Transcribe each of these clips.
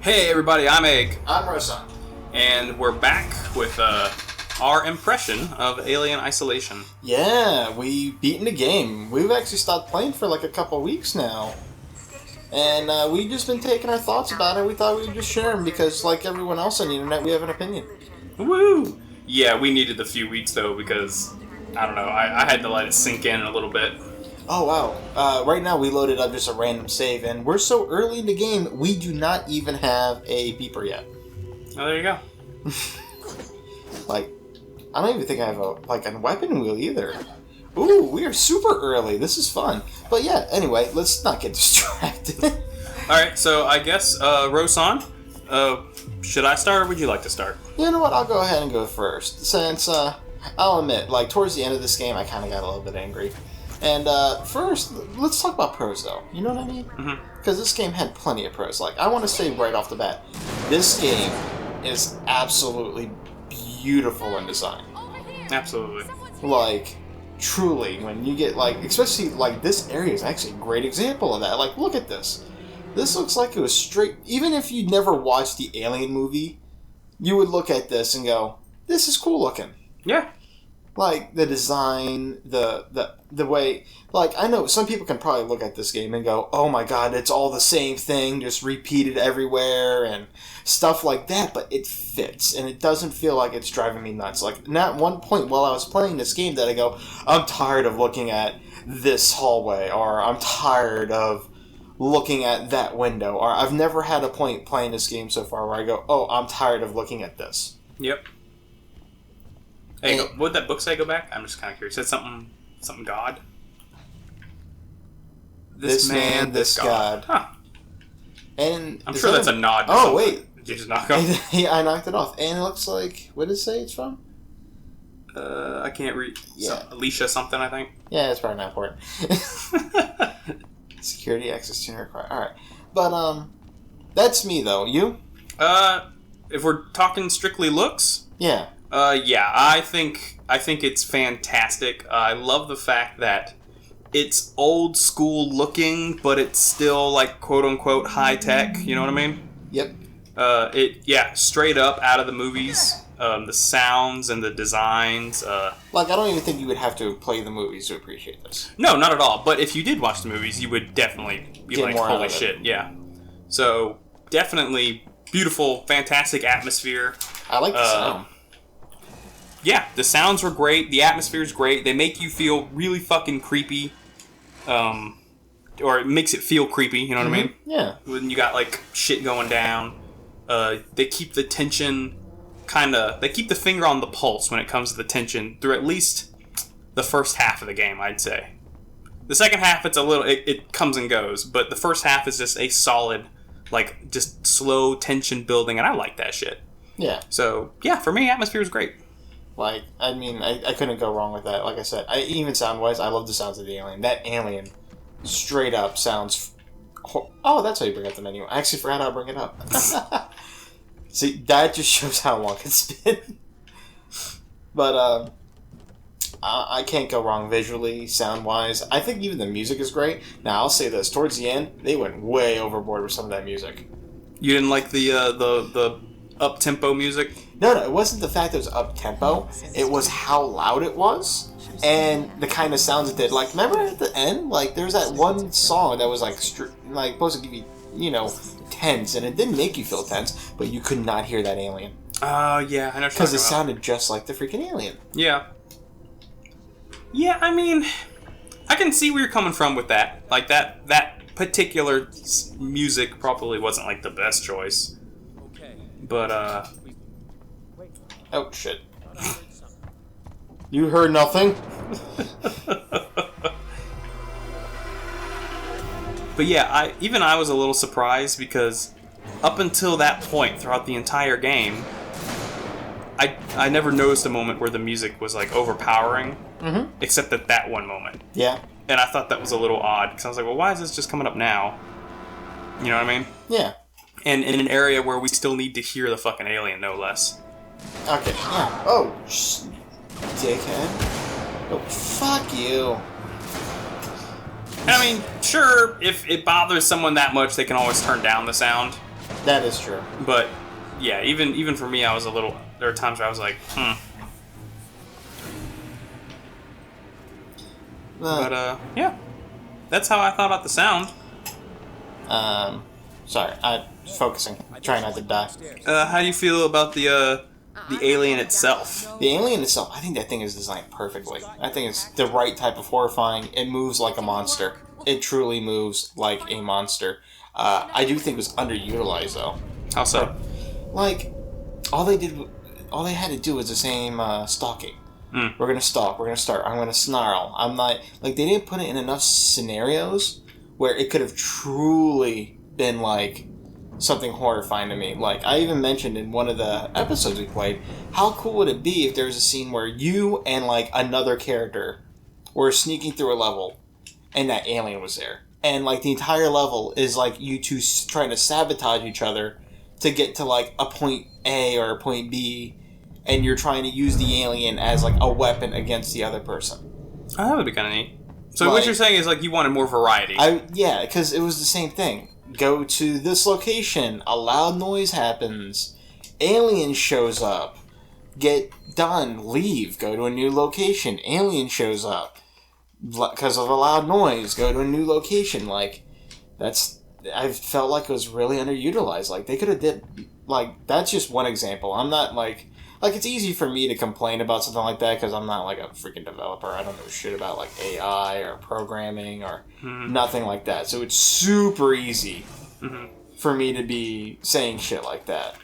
Hey everybody, I'm Egg. I'm Rosa. And we're back with our impression of Alien Isolation. Yeah, we've beaten the game. We've actually stopped playing for like a couple weeks now. And we've just been taking our thoughts about it. We thought we'd just share them because, like everyone else on the internet, we have an opinion. Woo! Yeah, we needed a few weeks though because, I don't know, I had to let it sink in a little bit. Oh wow. Right now we loaded up just a random save and we're so early in the game, we do not even have a beeper yet. Oh, there you go. Like, I don't even think I have a weapon wheel either. Ooh, we are super early. This is fun. But yeah, anyway, let's not get distracted. Alright, so I guess, Rosan, should I start or would you like to start? You know what, I'll go ahead and go first. Since, I'll admit, like, towards the end of this game, I kind of got a little bit angry. And, first, let's talk about pros, though. You know what I mean? Because this game had plenty of pros. Like, I want to say right off the bat, this game is absolutely beautiful in design. Absolutely. Like, truly, when you get, like, especially, like, this area is actually a great example of that. Like, look at this. This looks like it was straight... Even if you never watched the Alien movie, you would look at this and go, this is cool looking. Yeah. Like, the design, the way... Like, I know some people can probably look at this game and go, oh my god, it's all the same thing, just repeated everywhere, and stuff like that, but it fits, and it doesn't feel like it's driving me nuts. Like, not one point while I was playing this game that I go, I'm tired of looking at this hallway, or I'm tired of looking at that window, or I've never had a point playing this game so far where I go, oh, I'm tired of looking at this. Yep. Hey, what would that book say? Go back. I'm just kind of curious. It said something God. This man, this God. Huh. And I'm sure that's a nod. Oh wait, did you just knock off? Yeah, I knocked it off, and it looks like what did it say it's from? I can't read. Yeah, Alicia something, I think. Yeah, it's probably not important. Security access to required. All right, but that's me though. You? If we're talking strictly looks. Yeah. Yeah, I think it's fantastic. I love the fact that it's old school looking, but it's still like quote unquote high tech. You know what I mean? Yep. Straight up out of the movies. The sounds and the designs. Like, I don't even think you would have to play the movies to appreciate this. No, not at all. But if you did watch the movies, you would definitely be like, holy shit, yeah. So definitely beautiful, fantastic atmosphere. I like the sound. Yeah, the sounds were great. The atmosphere's great. They make you feel really fucking creepy. Or it makes it feel creepy, you know what I mean? Yeah. When you got, like, shit going down. They keep the tension they keep the finger on the pulse when it comes to the tension through at least the first half of the game, I'd say. The second half, it's a little... It comes and goes. But the first half is just a solid, like, just slow tension building, and I like that shit. Yeah. So, yeah, for me, atmosphere is great. Like, I mean, I couldn't go wrong with that. Like I said, even sound-wise, I love the sounds of the alien. That alien straight up sounds... Oh, that's how you bring up the menu. I actually forgot how to bring it up. See, that just shows how long it's been. But, I can't go wrong visually, sound-wise. I think even the music is great. Now, I'll say this. Towards the end, they went way overboard with some of that music. You didn't like the up-tempo music? No, it wasn't the fact that it was up-tempo. It was how loud it was and the kind of sounds it did. Like, remember at the end? Like, there's that one song that was, like supposed to give you, you know, tense, and it didn't make you feel tense, but you could not hear that alien. Oh, yeah, I know. Because it sounded just like the freaking alien. Yeah. Yeah, I mean, I can see where you're coming from with that. Like, that particular music probably wasn't, like, the best choice. But, oh, shit. You heard nothing? But yeah, I was a little surprised because up until that point throughout the entire game, I never noticed a moment where the music was, like, overpowering, except at that one moment. Yeah. And I thought that was a little odd, because I was like, well, why is this just coming up now? You know what I mean? Yeah. And in an area where we still need to hear the fucking alien, no less. Okay, yeah. Oh, dickhead. Oh, fuck you. I mean, sure, if it bothers someone that much, they can always turn down the sound. That is true. But yeah, even for me, I was a little. There were times where I was like, But yeah, that's how I thought about the sound. Sorry, I'm focusing. Trying not to die. How do you feel about the alien itself? The alien itself, I think that thing is designed perfectly. I think it's the right type of horrifying. It moves like a monster. It truly moves like a monster. I do think it was underutilized, though. How so? Like, all they had to do was the same stalking. We're gonna stalk. We're gonna start. I'm gonna snarl. I'm not like they didn't put it in enough scenarios where it could have truly been like something horrifying to me. Like I even mentioned in one of the episodes we played, how cool would it be if there was a scene where you and like another character were sneaking through a level, and that alien was there, and like the entire level is like you two trying to sabotage each other to get to like a point A or a point B, and you're trying to use the alien as like a weapon against the other person. Oh, that would be kind of neat. So what you're saying is like you wanted more variety. Yeah, because it was the same thing. Go to this location, a loud noise happens, alien shows up, get done, leave, go to a new location, alien shows up, because of a loud noise, go to a new location. Like, I felt like it was really underutilized. Like, they could have did, like, that's just one example. I'm not, like, it's easy for me to complain about something like that because I'm not, like, a freaking developer. I don't know shit about, like, AI or programming or nothing like that. So it's super easy for me to be saying shit like that.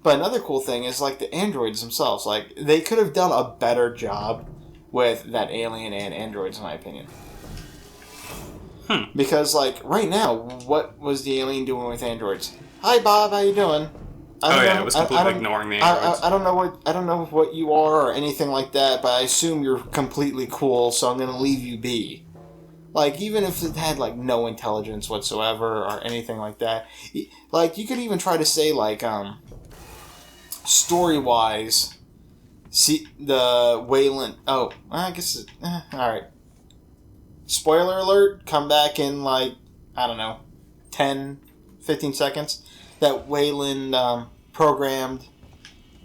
But another cool thing is, like, the androids themselves. Like, they could have done a better job with that alien and androids, in my opinion. Because, like, right now, what was the alien doing with androids? Hi, Bob, how you doing? It was completely ignoring the androids. I don't know what you are or anything like that, but I assume you're completely cool, so I'm gonna leave you be. Like, even if it had, like, no intelligence whatsoever or anything like that. Like, you could even try to say, like, story-wise, see, the Wayland... Oh, I guess... alright. Spoiler alert, come back in, like, I don't know, 10, 15 seconds. That Wayland programmed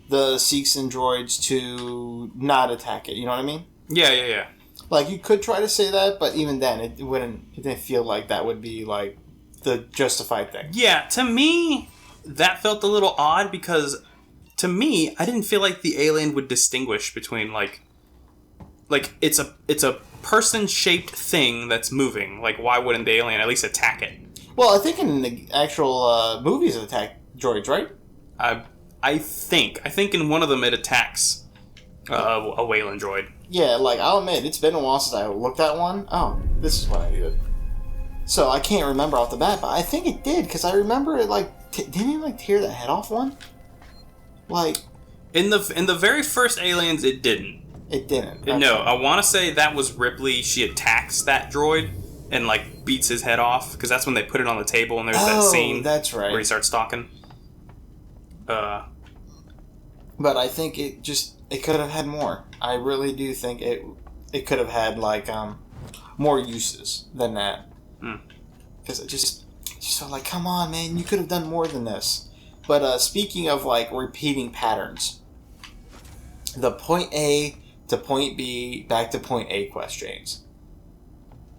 the Seeks and droids to not attack it. You know what I mean? Yeah. Like, you could try to say that, but even then, it didn't feel like that would be, like, the justified thing. Yeah, to me, that felt a little odd because, to me, I didn't feel like the alien would distinguish between, like it's a person-shaped thing that's moving. Like, why wouldn't the alien at least attack it? Well, I think in the actual movies it attack droids, right? I think in one of them it attacks a Wayland droid. Yeah, like, I'll admit, it's been a while since I looked at one. Oh, this is what I needed. So, I can't remember off the bat, but I think it did, because I remember it, like, didn't it, like, tear the head off one? Like... In the very first Aliens, it didn't. It didn't. Okay. No, I want to say that was Ripley. She attacks that droid and, like, beats his head off, because that's when they put it on the table, and there's that scene that's right. where he starts stalking. But I think it could have had more. I really do think it could have had, like, more uses than that. Because it just felt like, come on, man, you could have done more than this. But speaking of, like, repeating patterns, the point A to point B back to point A questions.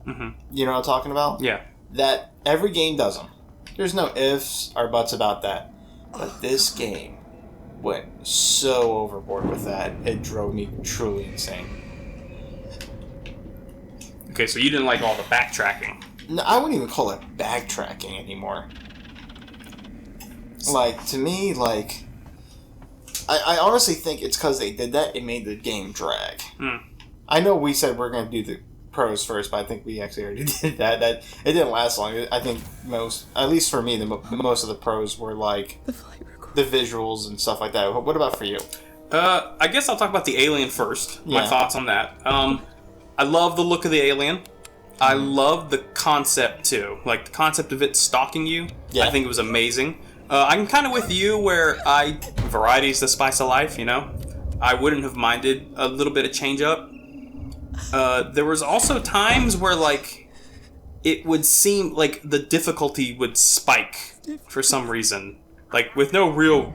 You know what I'm talking about? Yeah. That every game does them. There's no ifs or buts about that. But this game went so overboard with that, it drove me truly insane. Okay, so you didn't like all the backtracking. No, I wouldn't even call it backtracking anymore. Like, to me, like... I honestly think it's because they did that, it made the game drag. I know we said we're going to do the pros first, but I think we actually already did that. That it didn't last long. I think most, at least for me, most of the pros were like the visuals and stuff like that. What about for you? I guess I'll talk about the alien first. My thoughts on that. I love the look of the alien. I love the concept too. Like the concept of it stalking you. Yeah. I think it was amazing. I'm kind of with you where variety is the spice of life, you know? I wouldn't have minded a little bit of change up. There was also times where, like, it would seem like the difficulty would spike for some reason. Like, with no real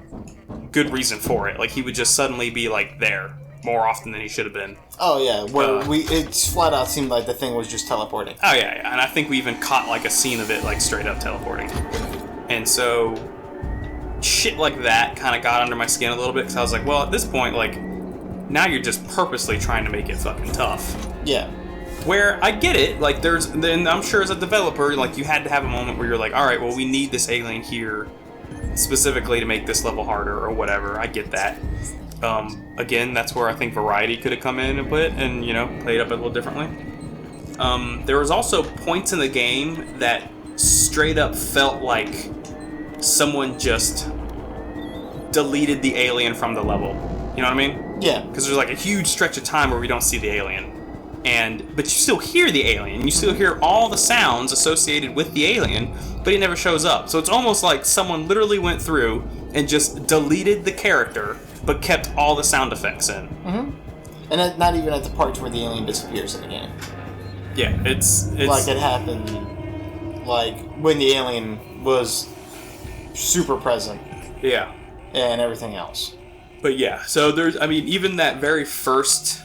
good reason for it. Like, he would just suddenly be, like, there more often than he should have been. Oh, yeah. Where it flat out seemed like the thing was just teleporting. Oh, yeah. And I think we even caught, like, a scene of it, like, straight up teleporting. And so, shit like that kind of got under my skin a little bit, because I was like, well, at this point, like, now you're just purposely trying to make it fucking tough. Yeah. Where I get it, like, then I'm sure as a developer, like, you had to have a moment where you're like, alright, well, we need this alien here specifically to make this level harder or whatever. I get that. Again, that's where I think variety could have come in a bit and, you know, played up a little differently. There was also points in the game that straight up felt like someone just deleted the alien from the level. You know what I mean? Yeah. Because there's like a huge stretch of time where we don't see the alien. But you still hear the alien. You still hear all the sounds associated with the alien, but he never shows up. So it's almost like someone literally went through and just deleted the character, but kept all the sound effects in. Mm-hmm. And not even at the parts where the alien disappears in the game. Yeah, it's like it happened, like when the alien was super present. Yeah. And everything else. But yeah, so there's, I mean, even that very first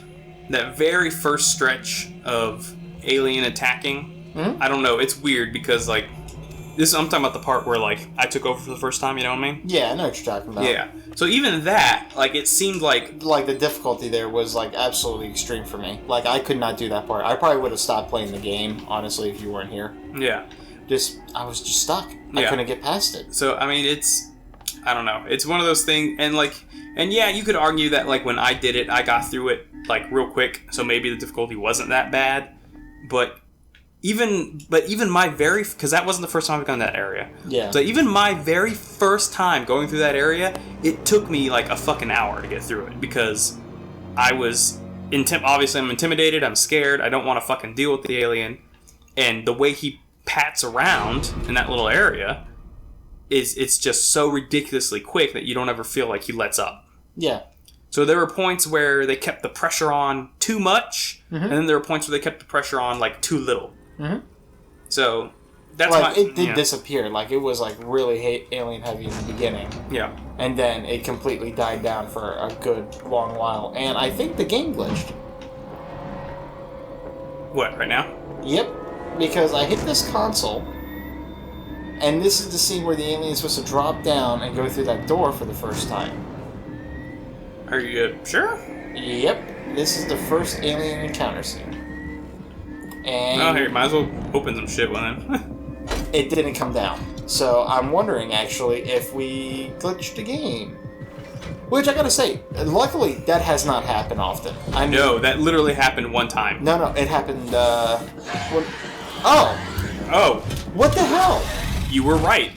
stretch of alien attacking, I don't know, it's weird because, like, I'm talking about the part where, like, I took over for the first time, you know what I mean? Yeah, I know what you're talking about. Yeah. So even that, like, it seemed like... Like, the difficulty there was, like, absolutely extreme for me. Like, I could not do that part. I probably would have stopped playing the game, honestly, if you weren't here. Yeah. I was just stuck. I couldn't get past it. So, I mean, I don't know. It's one of those things, and yeah, you could argue that, like, when I did it, I got through it, like, real quick, so maybe the difficulty wasn't that bad, but even my because that wasn't the first time I've gone to that area. Yeah. So even my very first time going through that area, it took me, like, a fucking hour to get through it, because I was, obviously I'm intimidated, I'm scared, I don't want to fucking deal with the alien, and the way he pats around in that little area... it's just so ridiculously quick that you don't ever feel like he lets up. Yeah. So there were points where they kept the pressure on too much, and then there were points where they kept the pressure on, like, too little. Mm-hmm. So that's like, it did disappear. Like, it was, like, really alien heavy in the beginning. Yeah. And then it completely died down for a good long while. And I think the game glitched. What, right now? Yep. Because I hit this console... And this is the scene where the alien's supposed to drop down and go through that door for the first time. Are you sure? Yep. This is the first alien encounter scene. And oh, here, might as well open some shit with him. It didn't come down. So I'm wondering, actually, if we glitched the game. Which, I gotta say, luckily, that has not happened often. I mean, no, that literally happened one time. No, it happened, when... Oh! What the hell? You were right.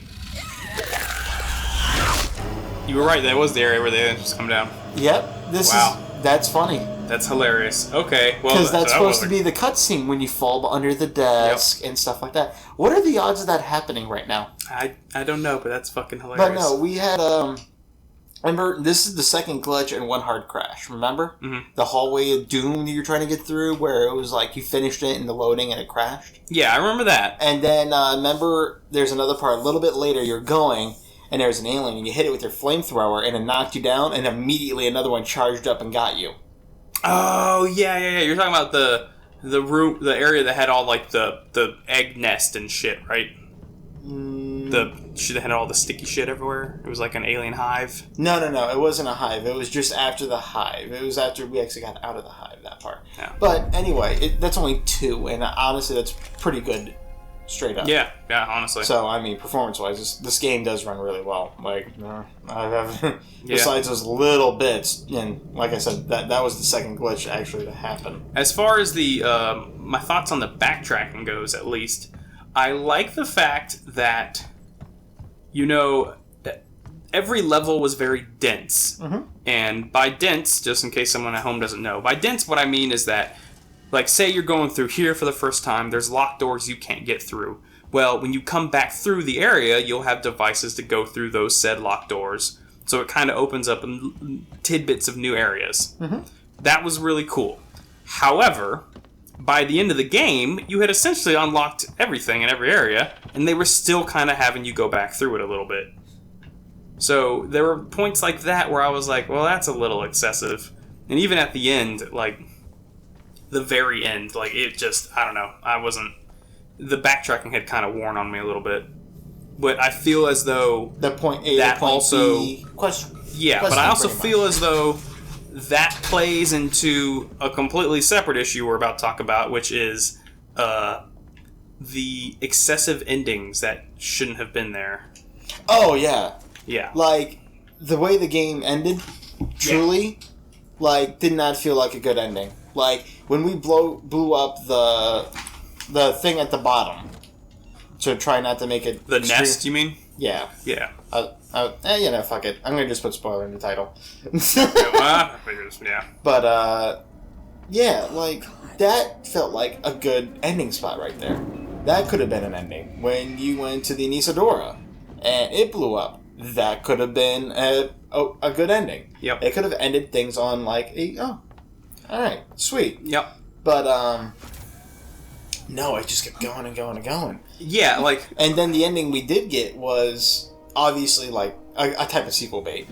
That was the area where they just come down. Yep. That's funny. That's hilarious. Okay, well... Because that's supposed to be the cutscene when you fall under the desk and stuff like that. What are the odds of that happening right now? I don't know, but that's fucking hilarious. But no, we had, remember, this is the second glitch and one hard crash, remember? Mm-hmm. The hallway of doom that you're trying to get through, where it was like you finished it in the loading and it crashed? Yeah, I remember that. And then, remember, there's another part a little bit later, you're going... And there's an alien, and you hit it with your flamethrower, and it knocked you down, and immediately another one charged up and got you. Oh, yeah. You're talking about the room, the area that had all, like, the egg nest and shit, right? The shit that had all the sticky shit everywhere? It was like an alien hive? No. It wasn't a hive. It was just after the hive. It was after we actually got out of the hive, that part. Yeah. But anyway, that's only 2, and honestly, that's pretty good. Straight up. Yeah, honestly. So, I mean, performance-wise, this game does run really well. Like, besides those little bits, and like I said, that was the second glitch actually to happen. As far as the my thoughts on the backtracking goes, at least, I like the fact that, every level was very dense. Mm-hmm. And by dense, just in case someone at home doesn't know, by dense, what I mean is that, like, say you're going through here for the first time, there's locked doors you can't get through. Well, when you come back through the area, you'll have devices to go through those said locked doors. So it kind of opens up tidbits of new areas. Mm-hmm. That was really cool. However, by the end of the game, you had essentially unlocked everything in every area, and they were still kind of having you go back through it a little bit. So there were points like that where I was like, well, that's a little excessive. And even at the end, like, the very end, like, it just, I don't know, the backtracking had kind of worn on me a little bit. But I feel as though the point A, that the point also, B, question. Yeah, but I also feel as though that plays into a completely separate issue we're about to talk about, which is the excessive endings that shouldn't have been there. Oh, yeah. Yeah. Like, the way the game ended, truly, like, did not feel like a good ending. Like, when we blew up the thing at the bottom to try not to make it... The nest, you mean? Yeah. Yeah. Fuck it. I'm gonna just put spoiler in the title. Yeah. But, yeah, like, that felt like a good ending spot right there. That could have been an ending. When you went to the Anisadora and it blew up, that could have been a good ending. Yep. It could have ended things on, like, alright, sweet. Yep. But, no, it just kept going and going and going. Yeah, like... And then the ending we did get was obviously, like, a type of sequel bait.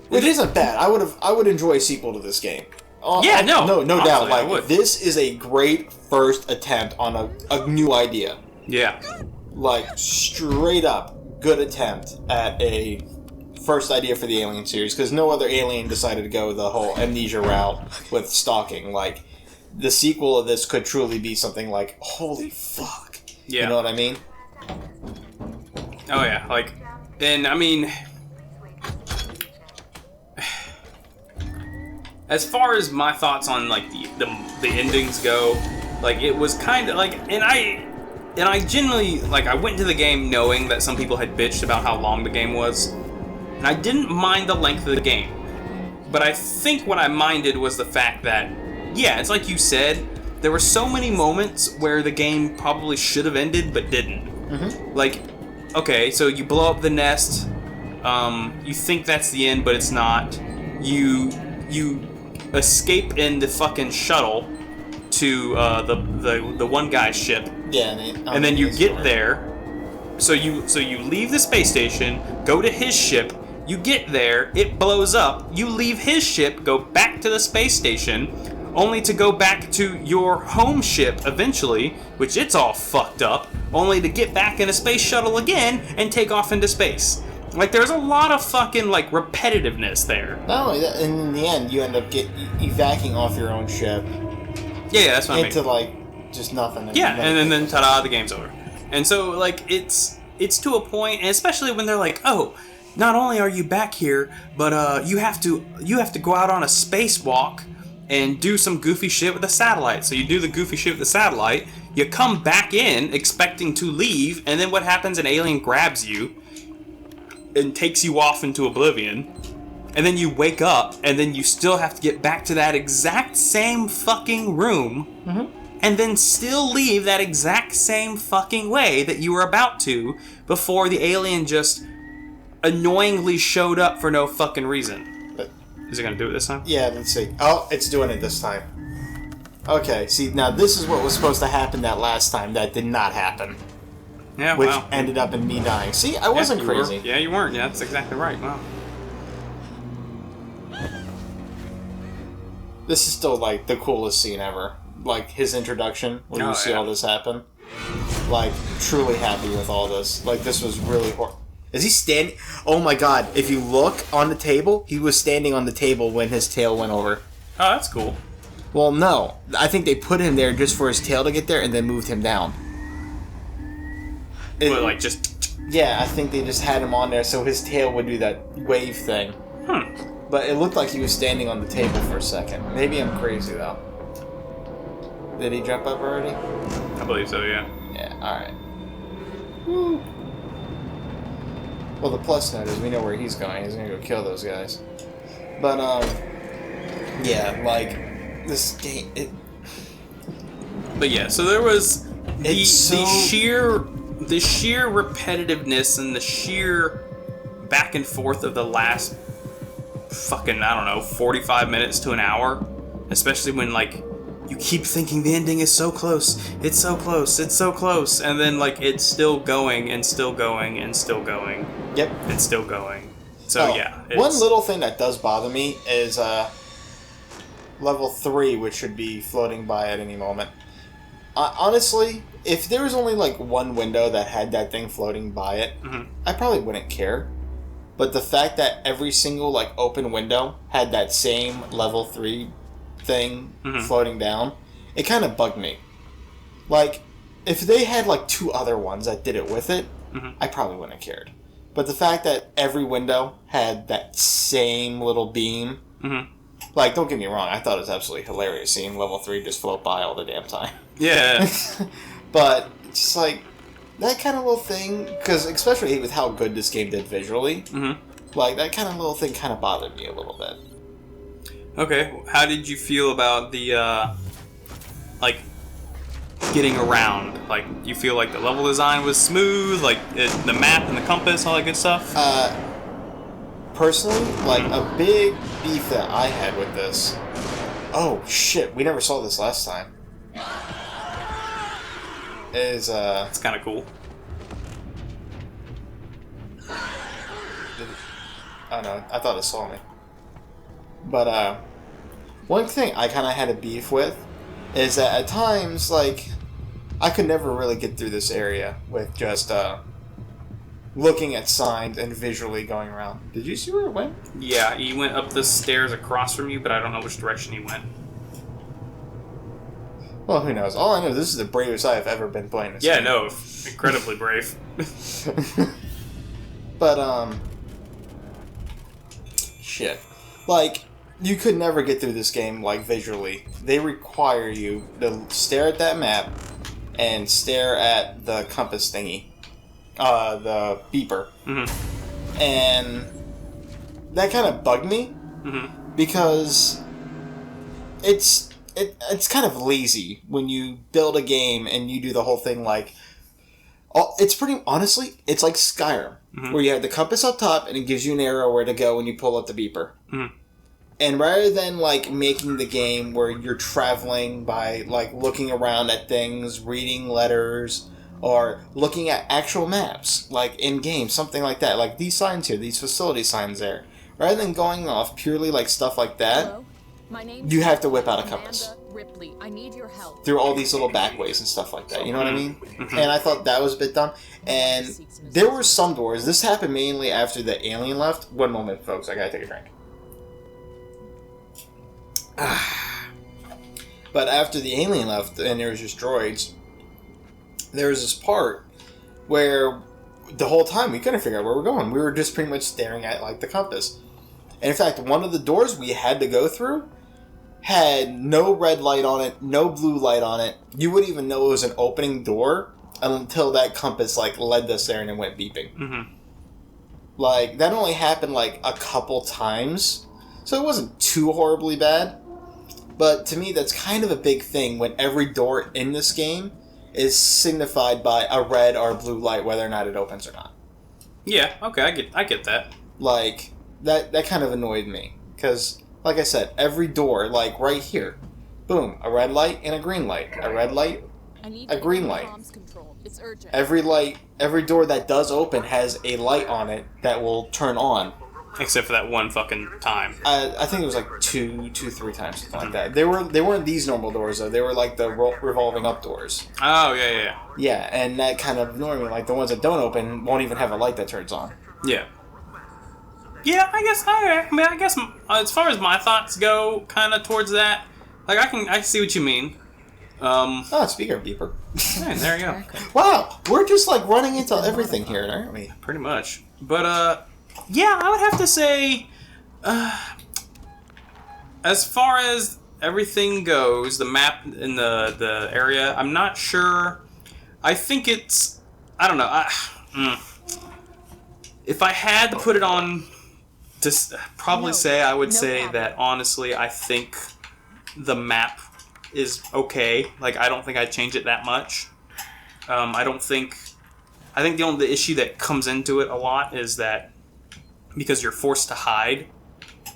Which isn't bad. I would enjoy a sequel to this game. No doubt. Like, would. This is a great first attempt on a new idea. Yeah. Like, straight up good attempt at a first idea for the Alien series, because no other Alien decided to go the whole amnesia route with stalking. Like, the sequel of this could truly be something like, holy fuck. Yeah. You know what I mean? Oh, yeah. Like, and I mean... As far as my thoughts on, like, the endings go, like, it was kind of, like, and I genuinely, like, I went into the game knowing that some people had bitched about how long the game was, and I didn't mind the length of the game. But I think what I minded was the fact that, yeah, it's like you said, there were so many moments where the game probably should have ended, but didn't. Mm-hmm. Like, okay, so you blow up the nest, you think that's the end, but it's not. You escape in the fucking shuttle to the one guy's ship. Yeah, and then you get there. So you leave the space station, go to his ship. You get there, it blows up. You leave his ship, go back to the space station, only to go back to your home ship eventually, which it's all fucked up, only to get back in a space shuttle again and take off into space. Like, there's a lot of fucking, like, repetitiveness there. Not only that, and in the end, you end up evacuating off your own ship. Yeah, that's what I mean. Into, like, just nothing. Yeah, and then ta-da, the game's over. And so, like, it's to a point, and especially when they're like, oh, not only are you back here, but you have to go out on a spacewalk and do some goofy shit with the satellite. So you do the goofy shit with the satellite, you come back in expecting to leave, and then what happens? An alien grabs you and takes you off into oblivion, and then you wake up, and then you still have to get back to that exact same fucking room, and then still leave that exact same fucking way that you were about to before the alien just annoyingly showed up for no fucking reason. Is it gonna do it this time? Yeah, let's see. Oh, it's doing it this time. Okay, see, now this is what was supposed to happen that last time that did not happen. Yeah, which wow. ended up in me dying. See, I wasn't crazy. Yeah, you weren't. Yeah, that's exactly right. Wow. This is still, like, the coolest scene ever. Like, his introduction, when you see all this happen. Like, truly happy with all this. Like, this was really Is he standing? Oh my god, if you look on the table, he was standing on the table when his tail went over. Oh, that's cool. Well, no. I think they put him there just for his tail to get there and then moved him down. But, like, just... Yeah, I think they just had him on there so his tail would do that wave thing. But it looked like he was standing on the table for a second. Maybe I'm crazy, though. Did he jump up already? I believe so, yeah. Yeah, alright. Woo. Well, the plus note is we know where he's going. He's gonna go kill those guys. But, yeah, like, this game, But yeah, so there was the sheer repetitiveness and the sheer back and forth of the last fucking, I don't know, 45 minutes to an hour. Especially when, like, you keep thinking the ending is so close. It's so close. It's so close. And then, like, it's still going and still going and still going. Yep. It's still going. So, yeah. One little thing that does bother me is level 3, which should be floating by at any moment. Honestly, if there was only, like, one window that had that thing floating by it, I probably wouldn't care. But the fact that every single, like, open window had that same level 3 thing floating down, it kind of bugged me. Like, if they had, like, 2 other ones that did it with it, I probably wouldn't have cared. But the fact that every window had that same little beam, like, don't get me wrong, I thought it was absolutely hilarious seeing level 3 just float by all the damn time. Yeah. But, it's just like, that kind of little thing, because especially with how good this game did visually, like, that kind of little thing kind of bothered me a little bit. Okay, how did you feel about the, like, getting around? Like, you feel like the level design was smooth, like, the map and the compass, all that good stuff? Personally, like, a big beef that I had with this... Oh, shit, we never saw this last time. Is, It's kind of cool. Oh, no, I thought it saw me. But, one thing I kind of had a beef with is that at times, like, I could never really get through this area with just, looking at signs and visually going around. Did you see where it went? Yeah, he went up the stairs across from you, but I don't know which direction he went. Well, who knows? All I know, this is the bravest I have ever been playing this game. Yeah, no, incredibly brave. But, shit. Like, you could never get through this game, like, visually. They require you to stare at that map and stare at the compass thingy. The beeper. And that kind of bugged me because it's kind of lazy when you build a game and you do the whole thing like... It's pretty... Honestly, it's like Skyrim, where you have the compass up top and it gives you an arrow where to go when you pull up the beeper. And rather than, like, making the game where you're traveling by, like, looking around at things, reading letters, or looking at actual maps, like, in-game, something like that. Like, these signs here, these facility signs there. Rather than going off purely, like, stuff like that... Hello? My name's you have to whip out a compass. Ripley. I need your help. Through all these little backways and stuff like that. You know what I mean? And I thought that was a bit dumb. And there were some doors. This happened mainly after the alien left. One moment, folks. I gotta take a drink. But after the alien left and there was just droids, there was this part where the whole time we couldn't figure out where we're going. We were just pretty much staring at, like, the compass. And in fact, one of the doors we had to go through had no red light on it, no blue light on it. You wouldn't even know it was an opening door until that compass, like, led us there and it went beeping. Like, that only happened, like, a couple times. So it wasn't too horribly bad. But to me, that's kind of a big thing when every door in this game is signified by a red or a blue light, whether or not it opens or not. Yeah, okay, I get that. Like, that kind of annoyed me. Because, like I said, every door, like right here, boom, a red light and a green light. A red light, a green light. It's urgent. Every door that does open has a light on it that will turn on. Except for that one fucking time. I think it was like two, 3 times, something like that. They weren't these normal doors, though. They were like the revolving up doors. Oh, yeah. Yeah, and that kind of annoyed me. Like, the ones that don't open won't even have a light that turns on. Yeah. Yeah, I guess as far as my thoughts go, kind of towards that, like, I see what you mean. Speaking of beeper. Yeah, there you go. Wow, we're just, like, running into everything here, aren't we? Pretty much. But, yeah, I would have to say, as far as everything goes, the map in the area, I'm not sure. I think it's, I don't know. If I had to put it on to probably say, I would say that, honestly, I think the map is okay. Like, I don't think I'd change it that much. I think the only issue that comes into it a lot is that because you're forced to hide,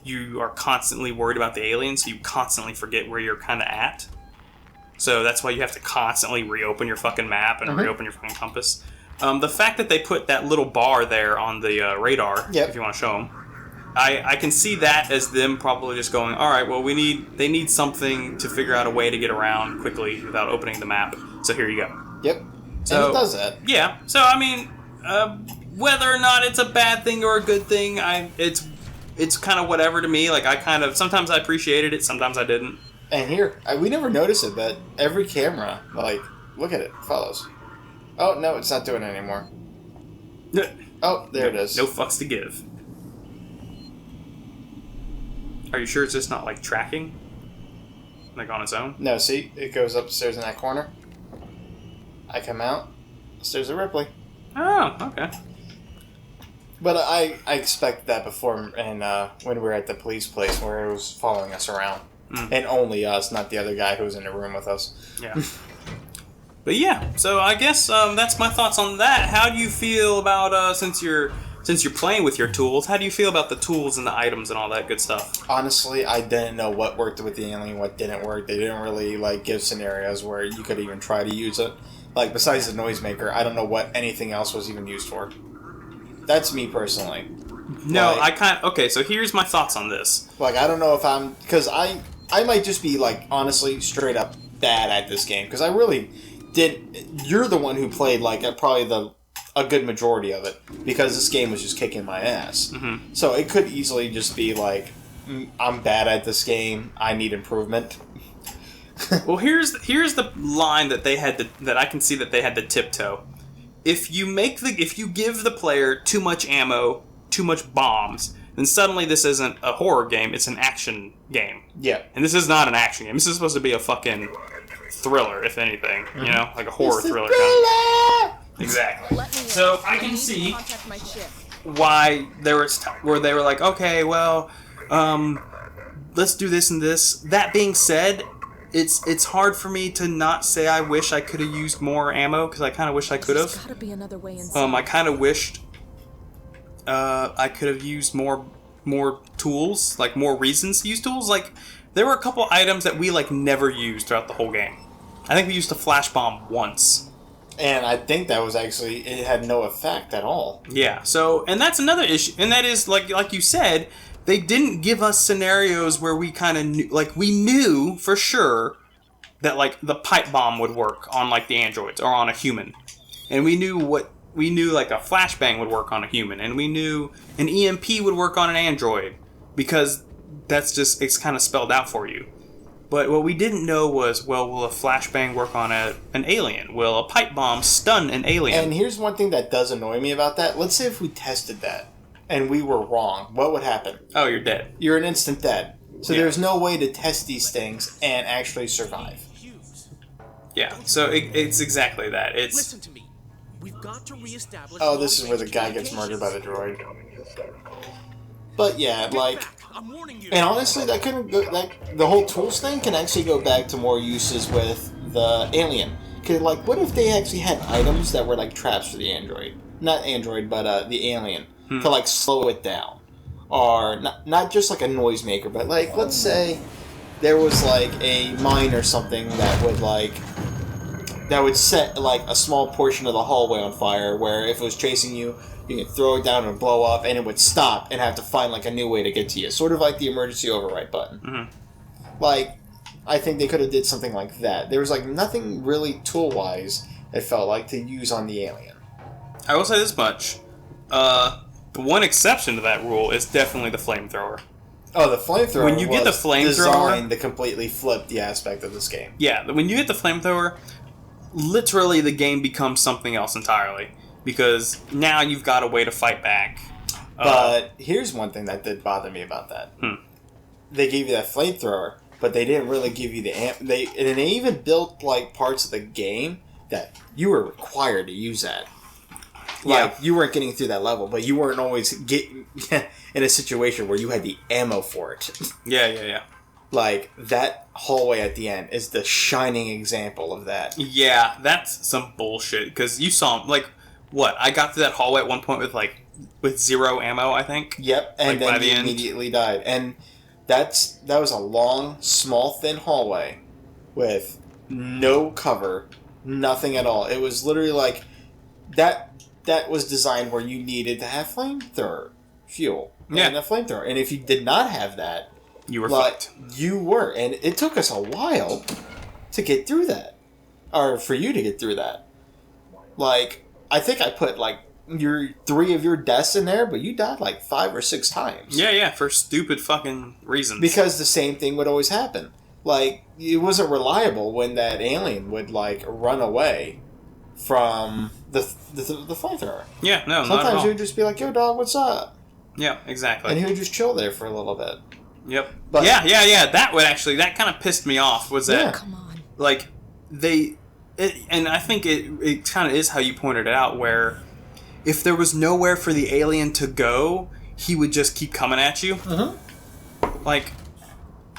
you are constantly worried about the aliens, so you constantly forget where you're kind of at. So that's why you have to constantly reopen your fucking map and reopen your fucking compass. The fact that they put that little bar there on the radar, if you want to show them, I can see that as them probably just going, all right, well, they need something to figure out a way to get around quickly without opening the map. So here you go. Yep. So, and it does that. Yeah. So I mean, whether or not it's a bad thing or a good thing, it's kind of whatever to me. Like sometimes I appreciated it, sometimes I didn't. And here, we never noticed it, but every camera, like, look at it, follows. Oh no, it's not doing it anymore. Oh, there it is. No fucks to give. Are you sure it's just not like tracking? Like on its own? No, see? It goes upstairs in that corner. I come out. There's a Ripley. Oh, okay. But I expect that before, and when we were at the police place where it was following us around. And only us, not the other guy who was in the room with us. Yeah. But yeah, so I guess that's my thoughts on that. How do you feel about, since you're playing with your tools, how do you feel about the tools and the items and all that good stuff? Honestly, I didn't know what worked with the alien, what didn't work. They didn't really give scenarios where you could even try to use it. Besides the noisemaker, I don't know what anything else was even used for. That's me personally. No, okay, so here's my thoughts on this. I don't know if because I might just be honestly straight up bad at this game, because I really you're the one who played probably a good majority of it, because this game was just kicking my ass. Mm-hmm. So it could easily just be I'm bad at this game, I need improvement. Well, here's the line that that I can see that they had to tiptoe. If you give the player too much ammo, too much bombs, then suddenly this isn't a horror game, it's an action game. Yeah. And this is not an action game. This is supposed to be a fucking thriller, if anything. Mm-hmm. You know, like a horror thriller. Exactly. So I can see why where they were like, okay, well, let's do this and this. That being said, it's hard for me to not say I wish I could have used more ammo, because I kind of wish I could have. There's gotta be another way inside. I kind of wished I could have used more tools, more reasons to use tools. There were a couple items that we never used throughout the whole game. I think we used a flash bomb once. And I think that was actually, it had no effect at all. Yeah, so, and that's another issue, and that is, like you said, they didn't give us scenarios where we kind of knew, we knew for sure that, the pipe bomb would work on, the androids, or on a human. And we knew a flashbang would work on a human, and we knew an EMP would work on an android, because it's kind of spelled out for you. But what we didn't know was, will a flashbang work on an alien? Will a pipe bomb stun an alien? And here's one thing that does annoy me about that. Let's say if we tested that, and we were wrong, what would happen? Oh, you're dead. You're an instant dead. So there's no way to test these things and actually survive. Yeah, so it's exactly that. Listen to me. We've got to reestablish. Oh, this is where the guy gets murdered by the droid. But yeah, I'm warning you. and honestly, that couldn't go, the whole tools thing can actually go back to more uses with the alien. Cause what if they actually had items that were traps for the android, not android, but the alien, to slow it down, or not just a noisemaker, but let's say there was a mine or something that would set a small portion of the hallway on fire, where if it was chasing you, you could throw it down and blow up, and it would stop and have to find a new way to get to you. Sort of like the emergency override button. Mm-hmm. I think they could have did something like that. There was nothing really tool-wise, it felt to use on the alien. I will say this much. The one exception to that rule is definitely the flamethrower. Oh, the flamethrower when you get the flamethrower, designed to completely flip the aspect of this game. Yeah, when you get the flamethrower, literally the game becomes something else entirely. Because now you've got a way to fight back. But here's one thing that did bother me about that. They gave you that flamethrower, but they didn't really give you the amp. They even built parts of the game that you were required to use that. You weren't getting through that level, but you weren't always getting in a situation where you had the ammo for it. Yeah. That hallway at the end is the shining example of that. Yeah, that's some bullshit. Because you saw what? I got to that hallway at one point with 0 ammo, I think. Yep, and then he immediately died. And that was a long, small, thin hallway with no cover, nothing at all. It was literally like that was designed where you needed to have flamethrower fuel and a flamethrower. And if you did not have that, you were fucked. You were. And it took us a while to get through that. Or for you to get through that. Like, I think I put, like, 3 of your deaths in there, but you died, like, 5 or 6 times. Yeah, for stupid fucking reasons. Because the same thing would always happen. Like, it wasn't reliable when that alien would, like, run away from the flamethrower. Yeah, no, sometimes not at all. he would just be like, yo, dog, what's up? Yeah, exactly. And he would just chill there for a little bit. Yep. But, yeah. That kind of pissed me off. Was that Come on. like and I think it kind of is how you pointed it out, where if there was nowhere for the alien to go, he would just keep coming at you. Mm-hmm. Like,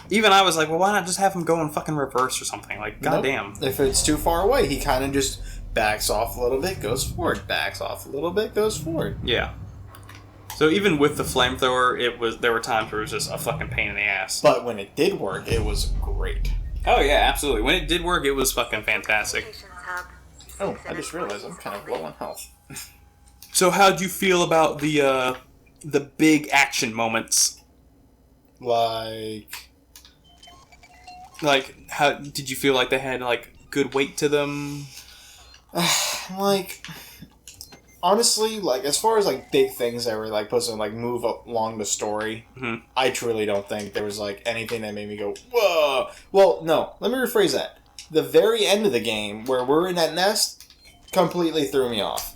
even I was like, well, why not just have him go in fucking reverse or something? Like, goddamn. If it's too far away, he kind of just backs off a little bit, goes forward. Backs off a little bit, goes forward. Yeah. So even with the flamethrower, there were times where it was just a fucking pain in the ass. But when it did work, it was great. Oh yeah, absolutely. When it did work, it was fucking fantastic. Oh, I just realized I'm kind of low on health. So how'd you feel about the big action moments? Like, how did you feel like they had like good weight to them? like, honestly, like, as far as like big things that were like supposed to like move along the story, I truly don't think there was like anything that made me go, whoa. Well, no, let me rephrase that. The very end of the game where we're in that nest completely threw me off.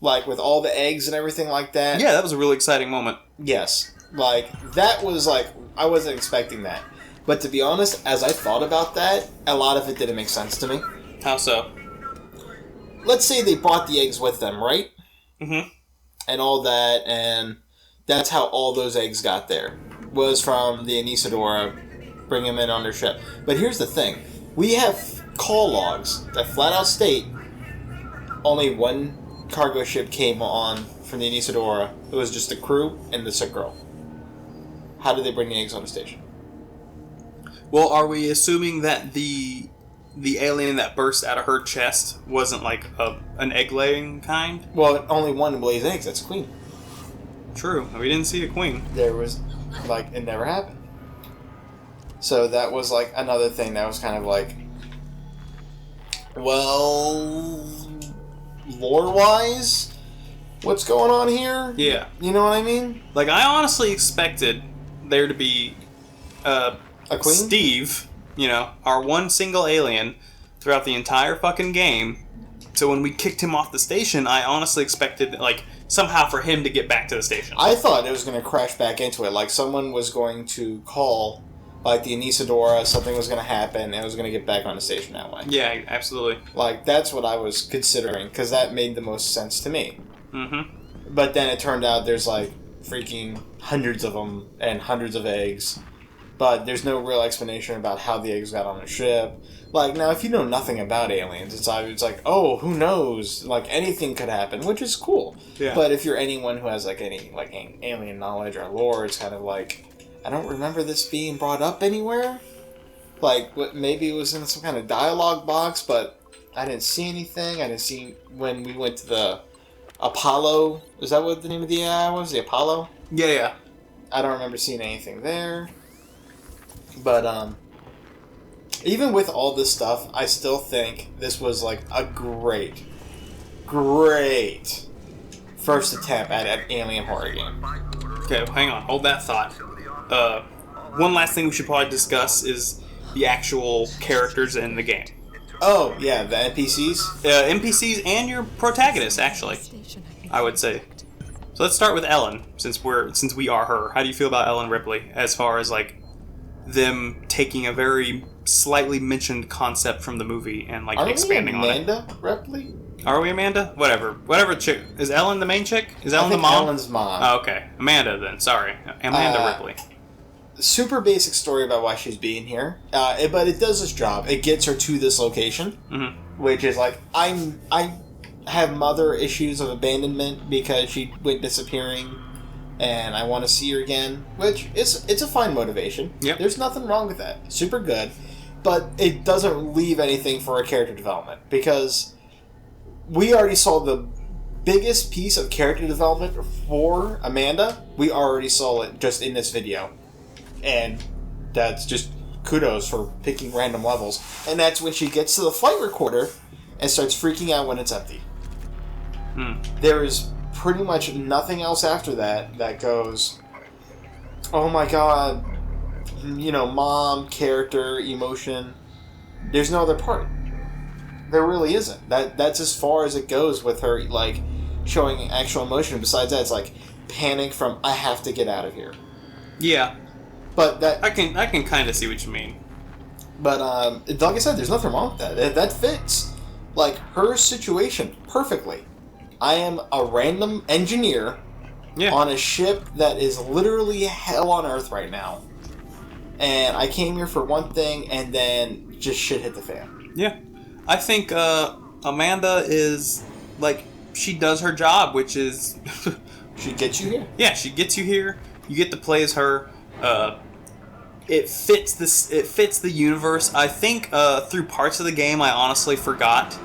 Like, with all the eggs and everything like that. Yeah, that was a really exciting moment. Yes. Like, that was like, I wasn't expecting that. But to be honest, as I thought about that, a lot of it didn't make sense to me. How so? Let's say they brought the eggs with them, right? Mm-hmm. And all that, and that's how all those eggs got there. Was from the Anisadora, bring them in on their ship. But here's the thing. We have call logs that flat out state only one cargo ship came on from the Anisadora. It was just the crew and the sick girl. How did they bring the eggs on the station? Well, are we assuming that the alien that burst out of her chest wasn't like an egg-laying kind? Well, only one lays eggs. That's a queen. True. We didn't see a queen. There was, like, it never happened. So that was, like, another thing that was kind of like, well, lore-wise, what's going on here? Yeah. You know what I mean? Like, I honestly expected there to be a queen? Steve, our one single alien throughout the entire fucking game. So when we kicked him off the station, I honestly expected, like, somehow for him to get back to the station. I thought it was going to crash back into it. Like, someone was going to call, like, the Anisadora, something was going to happen, and it was going to get back on the station that way. Yeah, absolutely. Like, that's what I was considering, because that made the most sense to me. Mm-hmm. But then it turned out there's, like, freaking hundreds of them, and hundreds of eggs. But there's no real explanation about how the eggs got on the ship. Like, now, if you know nothing about aliens, it's like, oh, who knows? Like, anything could happen, which is cool. Yeah. But if you're anyone who has, like, any, like, alien knowledge or lore, it's kind of like, I don't remember this being brought up anywhere. Like, maybe it was in some kind of dialogue box, but I didn't see anything. I didn't see when we went to the Apollo. Is that what the name of the AI was? The Apollo? Yeah. I don't remember seeing anything there. But, even with all this stuff, I still think this was, like, a great first attempt at an alien horror game. Okay, well, hang on. Hold that thought. One last thing we should probably discuss is the actual characters in the game. Oh, yeah, the NPCs? NPCs and your protagonist, actually, I would say. So let's start with Ellen, since we are her. How do you feel about Ellen Ripley, as far as, like, them taking a very slightly mentioned concept from the movie and like expanding on it? Are we Amanda Ripley? Are we Amanda? Whatever chick. Is Ellen the main chick? Is Ellen the mom? Ellen's mom. Oh, okay. Amanda then. Sorry. Amanda Ripley. Super basic story about why she's being here. But it does its job. It gets her to this location. Mm-hmm. Which is like, I have mother issues of abandonment because she went disappearing. And I want to see her again, which it's a fine motivation. Yep. There's nothing wrong with that. Super good. but it doesn't leave anything for a character development, because we already saw the biggest piece of character development for Amanda. We already saw it just in this video. And that's just kudos for picking random levels. And that's when she gets to the flight recorder and starts freaking out when it's empty. There is pretty much nothing else after that that goes, oh my god, you know, mom, character, emotion. There's no other part. There really isn't. That's as far as it goes with her, like, showing actual emotion. Besides that, it's like panic from, I have to get out of here. Yeah. But that... I can kind of see what you mean. But, like I said, there's nothing wrong with that. That fits, like, her situation perfectly. I am a random engineer on a ship that is literally hell on Earth right now. And I came here for one thing, and then just shit hit the fan. Yeah. I think Amanda is, like, she does her job, which is... She gets you here. Yeah, she gets you here. You get to play as her. It fits the universe. I think through parts of the game, I honestly forgot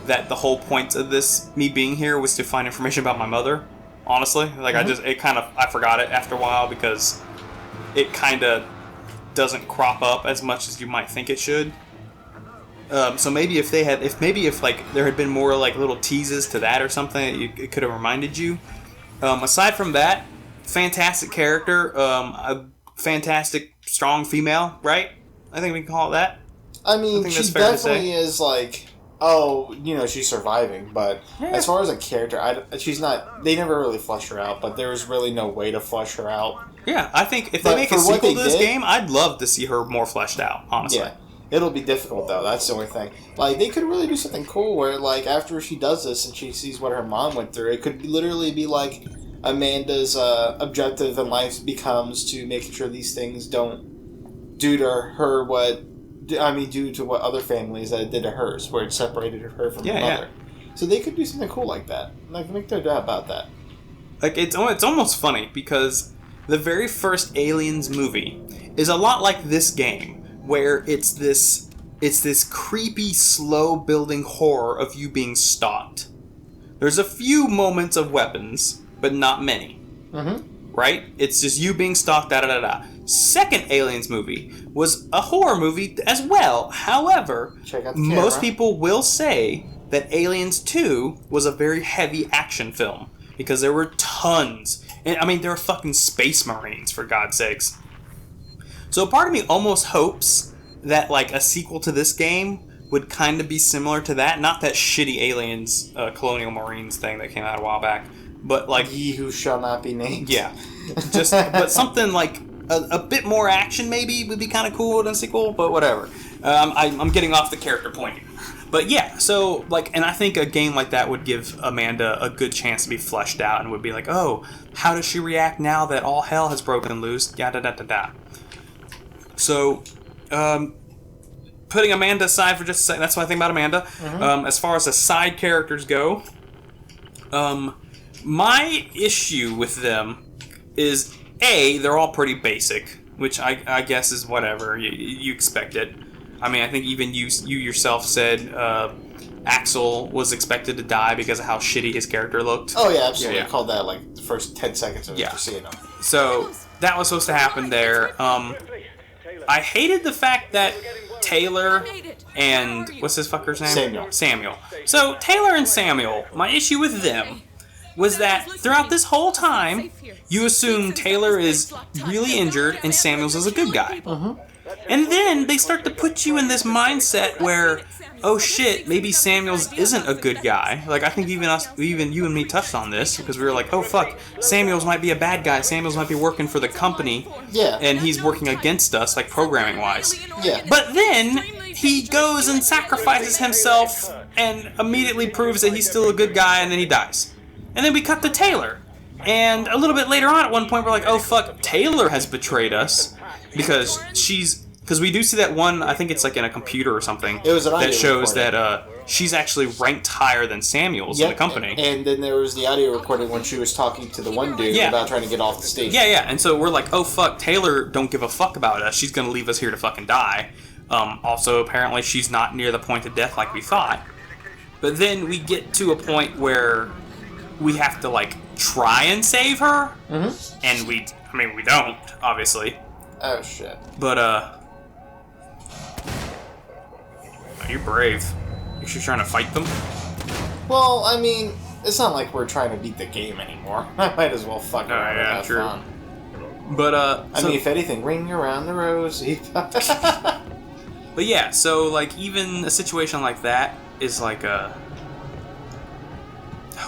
that the whole point of me being here was to find information about my mother. Honestly, like I forgot it after a while because it kind of doesn't crop up as much as you might think it should. So maybe if there had been more like little teases to that or something, it could have reminded you. Aside from that, fantastic character, a fantastic strong female, right? I think we can call it that. I mean, she definitely is like, oh, you know, she's surviving, but as far as a character, she's not. They never really flesh her out, but there was really no way to flesh her out. Yeah, I think if they make a sequel to this game, I'd love to see her more fleshed out. Honestly. Yeah. It'll be difficult, though. That's the only thing. Like, they could really do something cool where, like, after she does this and she sees what her mom went through, it could literally be like Amanda's objective in life becomes to making sure these things don't do to her due to what other families that it did to hers, where it separated her from her mother. Yeah. So they could do something cool like that. Like, make no doubt about that. Like, it's almost funny because the very first Aliens movie is a lot like this game, where it's this creepy, slow-building horror of you being stalked. There's a few moments of weapons, but not many. Mm-hmm. Right? It's just you being stalked, da-da-da-da. Second Aliens movie was a horror movie as well. However, most people will say that Aliens 2 was a very heavy action film, because there were tons. And, I mean, there were fucking space marines, for God's sakes. So part of me almost hopes that, like, a sequel to this game would kind of be similar to that. Not that shitty Aliens, Colonial Marines thing that came out a while back, but, like... Ye Who Shall Not Be Named. Yeah. But something, like, a bit more action, maybe, would be kind of cool in a sequel, but whatever. I'm getting off the character point. But, yeah, so, like, and I think a game like that would give Amanda a good chance to be fleshed out and would be like, oh, how does she react now that all hell has broken loose? Yada-da-da-da. So, putting Amanda aside for just a second, that's what I think about Amanda. Mm-hmm. As far as the side characters go, my issue with them is, A, they're all pretty basic, which I guess is whatever, you expect it. I mean, I think even you yourself said Axel was expected to die because of how shitty his character looked. Oh, yeah, absolutely. I called that, like, the first 10 seconds of seeing him. So, that was supposed to happen there. I hated the fact that Taylor and... What's this fucker's name? Samuel. So, Taylor and Samuel, my issue with them was that throughout this whole time, you assume Taylor is really injured and Samuels is a good guy. Mm-hmm. And then they start to put you in this mindset where, oh shit, maybe Samuels isn't a good guy. Like, I think even you and me touched on this, because we were like, oh fuck, Samuels might be a bad guy. Samuels might be working for the company. Yeah. And he's working against us, like, programming-wise. Yeah. But then, he goes and sacrifices himself and immediately proves that he's still a good guy, and then he dies. And then we cut to Taylor. And a little bit later on, at one point, we're like, oh fuck, Taylor has betrayed us. Because we do see that one, I think it's like in a computer or something, it was an audio that shows recording. that she's actually ranked higher than Samuels in the company. And then there was the audio recording when she was talking to the one dude about trying to get off the station. Yeah, and so we're like, oh fuck, Taylor don't give a fuck about us. She's going to leave us here to fucking die. Also, apparently, she's not near the point of death like we thought. But then we get to a point where we have to, like, try and save her. Mm-hmm. And we don't, obviously. Oh, shit. But, you're brave. You're just trying to fight them? Well, I mean, it's not like we're trying to beat the game anymore. I might as well fuck around and have true. fun. But, I mean, if anything, ring around the rosy. But yeah, so, like, even a situation like that is like a...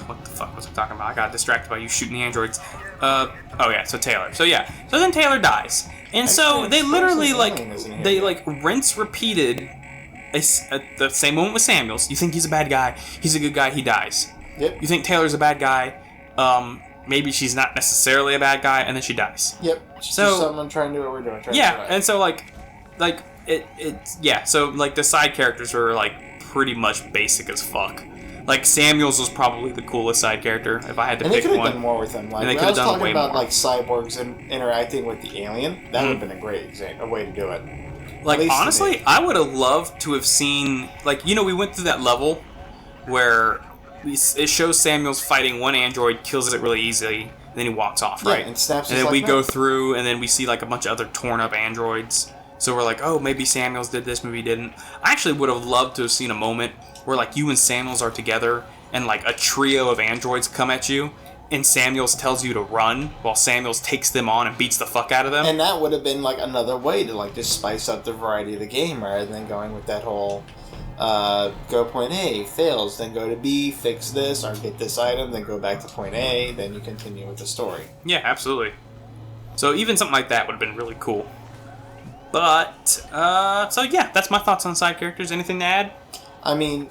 What the fuck was I talking about? I got distracted by you shooting the androids. Oh yeah, so Taylor. So yeah, so then Taylor dies. And so they literally, like, rinse repeated the same moment with Samuels. You think he's a bad guy, he's a good guy, he dies. Yep. You think Taylor's a bad guy, maybe she's not necessarily a bad guy, and then she dies. Yep. So someone trying to do what we're doing. Yeah, and so so like the side characters were like pretty much basic as fuck. Like Samuels was probably the coolest side character if I had to pick one. And they could have done more with him. Like and they when I was done talking way about more. like cyborgs and interacting with the alien, that would have been a great way to do it. Like honestly, I would have loved to have seen like we went through that level where it shows Samuels fighting one android, kills it really easily, and then he walks off, right? And snaps. And then we go through, and then we see like a bunch of other torn up androids. So we're like, oh, maybe Samuels did this, maybe he didn't. I actually would have loved to have seen a moment where like you and Samuels are together, and like a trio of androids come at you, and Samuels tells you to run, while Samuels takes them on and beats the fuck out of them. And that would have been like another way to like just spice up the variety of the game, rather than going with that whole go point A, fails, then go to B, fix this, or get this item, then go back to point A, then you continue with the story. Yeah, absolutely. So even something like that would have been really cool. But, so yeah, that's my thoughts on side characters. Anything to add? I mean,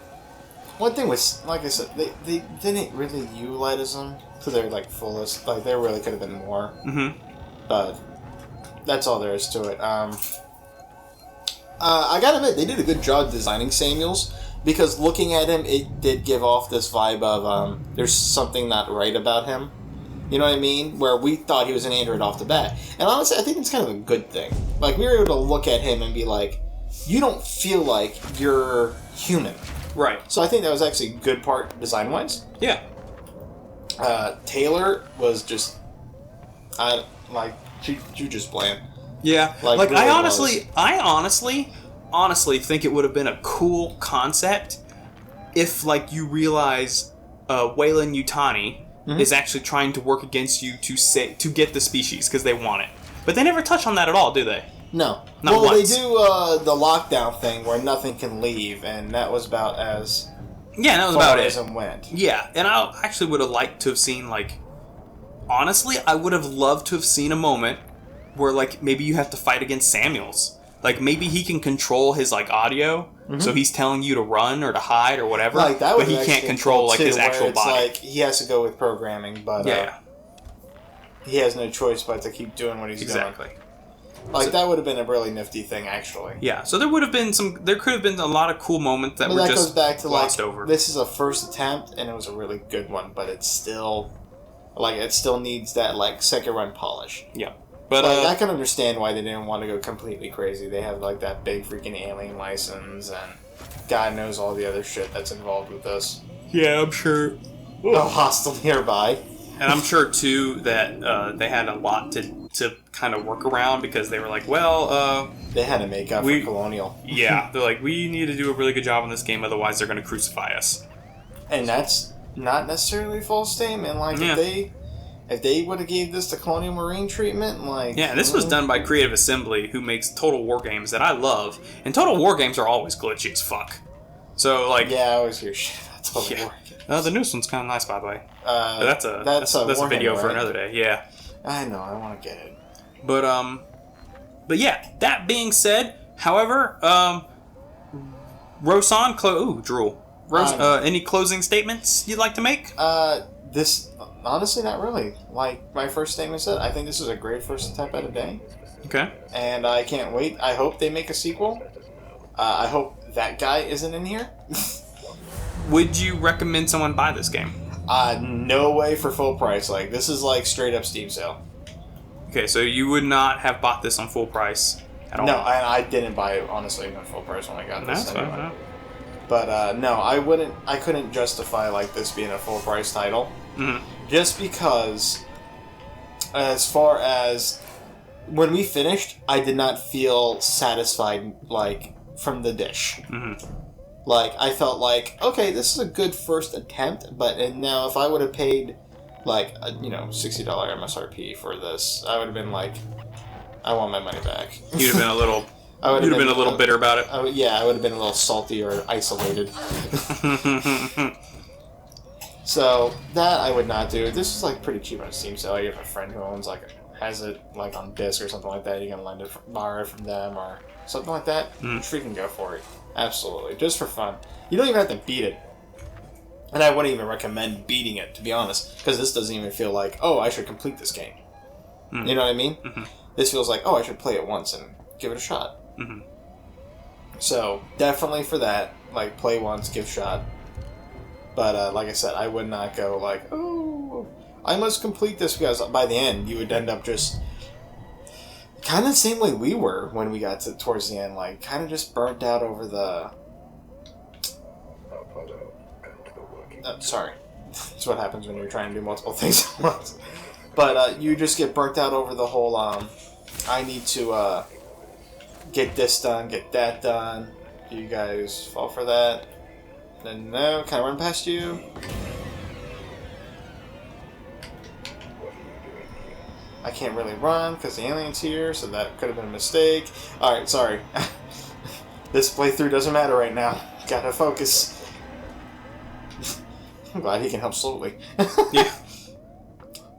one thing was, like I said, they didn't really utilize them to their, like, fullest. Like, there really could have been more. Mm-hmm. But that's all there is to it. I gotta admit, they did a good job designing Samuels, because looking at him, it did give off this vibe of, there's something not right about him. You know what I mean? Where we thought he was an android off the bat. And honestly, I think it's kind of a good thing. Like, we were able to look at him and be like, you don't feel like you're human. Right. So I think that was actually a good part, design-wise. Yeah. Taylor was just... she just bland. Yeah. Like I really honestly think it would have been a cool concept if, like, you realize Weyland Yutani is actually trying to work against you to get the species because they want it. But they never touch on that at all, do they? No. Not once. They do the lockdown thing where nothing can leave, and that was about as that was about it. Went. Yeah, and I actually would have liked to have seen, like, honestly, I would have loved to have seen a moment where, like, maybe you have to fight against Samuels. Like, maybe he can control his, like, audio, so he's telling you to run or to hide or whatever, Like, that but would he can't control, like, his actual body. Like, he has to go with programming, but he has no choice but to keep doing what he's doing. Like, that would have been a really nifty thing, actually. Yeah, so there could have been a lot of cool moments that were just goes back to, glossed like, over. This is a first attempt, and it was a really good one, but it's still, like, it still needs that, like, second run polish. Yeah. But, like, I can understand why they didn't want to go completely crazy. They have, like, that big freaking alien license, and God knows all the other shit that's involved with this. Yeah, I'm sure. Oh, hostile nearby. And I'm sure, too, that they had a lot to kind of work around because they were like, well, they had to make up for Colonial. Yeah, they're like, we need to do a really good job in this game, otherwise they're going to crucify us. And that's not necessarily a false statement. Like, if they would have gave this the Colonial Marine treatment, like... Yeah, this was done by Creative Assembly, who makes Total War games that I love. And Total War games are always glitchy as fuck. So, like... Yeah, I always hear shit about Total War games. The newest one's kind of nice, by the way. But that's a video for another day, yeah. I know, I want to get it. But yeah, that being said, however, Rosan, drool. Any closing statements you'd like to make? Honestly, not really. Like my first statement said, I think this is a great first attempt at a day. Okay. And I can't wait. I hope they make a sequel. I hope that guy isn't in here. Would you recommend someone buy this game? No way for full price. Like, this is like straight up Steam sale. Okay, so you would not have bought this on full price. at all. No, I didn't buy it, honestly, even full price when I got this. That's anyway. fine. But no, I couldn't justify like this being a full price title. Mhm. Just because, as far as when we finished, I did not feel satisfied like from the dish. Mhm. Like I felt like, okay, this is a good first attempt, but and now if I would have paid like a, $60 MSRP for this, I would have been like, I want my money back. You'd have been a little. I would You'd have have been a little bitter about it. I would have been a little salty or isolated. So that I would not do. This is like pretty cheap on Steam sale. You have a friend who owns has it like on disc or something like that. You can lend it, borrow it from them or something like that. Freaking go for it. Absolutely, just for fun. You don't even have to beat it. And I wouldn't even recommend beating it, to be honest, because this doesn't even feel like, oh, I should complete this game. You know what I mean? This feels like, oh, I should play it once and give it a shot. So definitely for that, like play once, give a shot. But like I said, I would not go like, oh, I must complete this, because by the end you would end up just kind of the same way we were when we got towards the end, like kind of just burnt out over the. Sorry, that's what happens when you're trying to do multiple things at once. But you just get burnt out over the whole. I need to get this done, get that done. Do you guys fall for that? Then no, can I run past you? I can't really run because the alien's here, so that could have been a mistake. Alright, sorry. This playthrough doesn't matter right now. Gotta focus. I'm glad he can help slowly. Yeah.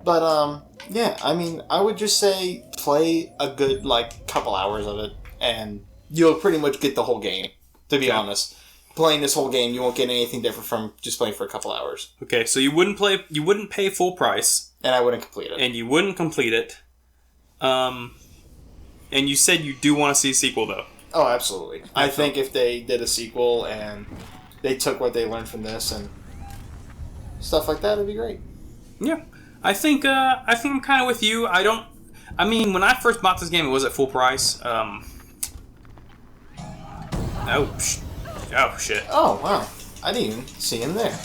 But, yeah, I mean, I would just say play a good, couple hours of it, and you'll pretty much get the whole game, to be honest. Playing this whole game, you won't get anything different from just playing for a couple hours. Okay, so you wouldn't pay full price. And I wouldn't complete it. And you wouldn't complete it. And you said you do want to see a sequel, though. Oh, absolutely. I think if they did a sequel and they took what they learned from this and stuff like that, it'd be great. Yeah. I think I'm kind of with you. When I first bought this game, it was at full price. Oh, shit. Oh, wow. I didn't even see him there.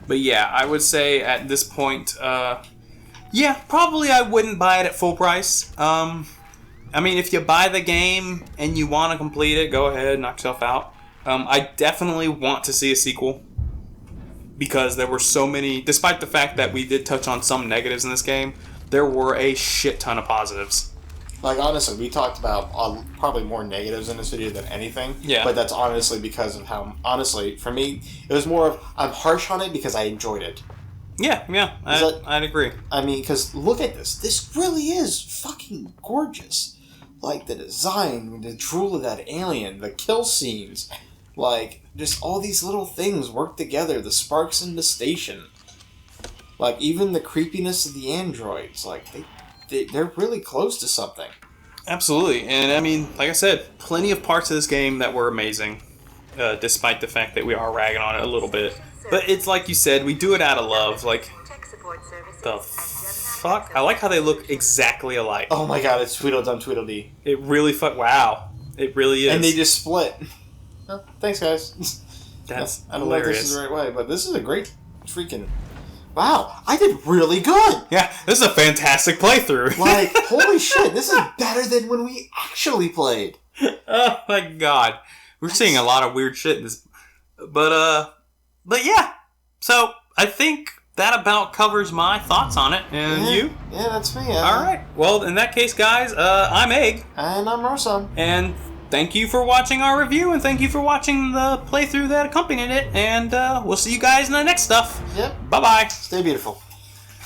But yeah, I would say at this point, probably I wouldn't buy it at full price. If you buy the game and you want to complete it, go ahead, knock yourself out. I definitely want to see a sequel. Because there were so many, despite the fact that we did touch on some negatives in this game, there were a shit ton of positives. Honestly, we talked about probably more negatives in this video than anything. Yeah. But that's honestly because of how, honestly, for me, it was more of, I'm harsh on it because I enjoyed it. Yeah, I'd agree. Because look at this. This really is fucking gorgeous. The design, the drool of that alien, the kill scenes, just all these little things work together. The sparks in the station. Even the creepiness of the androids. They're really close to something. Absolutely. And like I said, plenty of parts of this game that were amazing. Despite the fact that we are ragging on it a little bit. But it's like you said, we do it out of love. The fuck? I like how they look exactly alike. Oh my god, it's Tweedledum Tweedledee. It really wow. It really is. And they just split. Oh, thanks, guys. That's I don't know if hilarious. this is the right way, but this is a great freaking... Wow, I did really good! Yeah, this is a fantastic playthrough. Holy shit, this is better than when we actually played. Oh my god. We're seeing a lot of weird shit in this. But yeah. So, I think that about covers my thoughts on it. And you? Yeah, that's me. Alright. Well, in that case, guys, I'm Egg. And I'm Rosan. And thank you for watching our review, and thank you for watching the playthrough that accompanied it. And we'll see you guys in the next stuff. Yep. Bye-bye. Stay beautiful.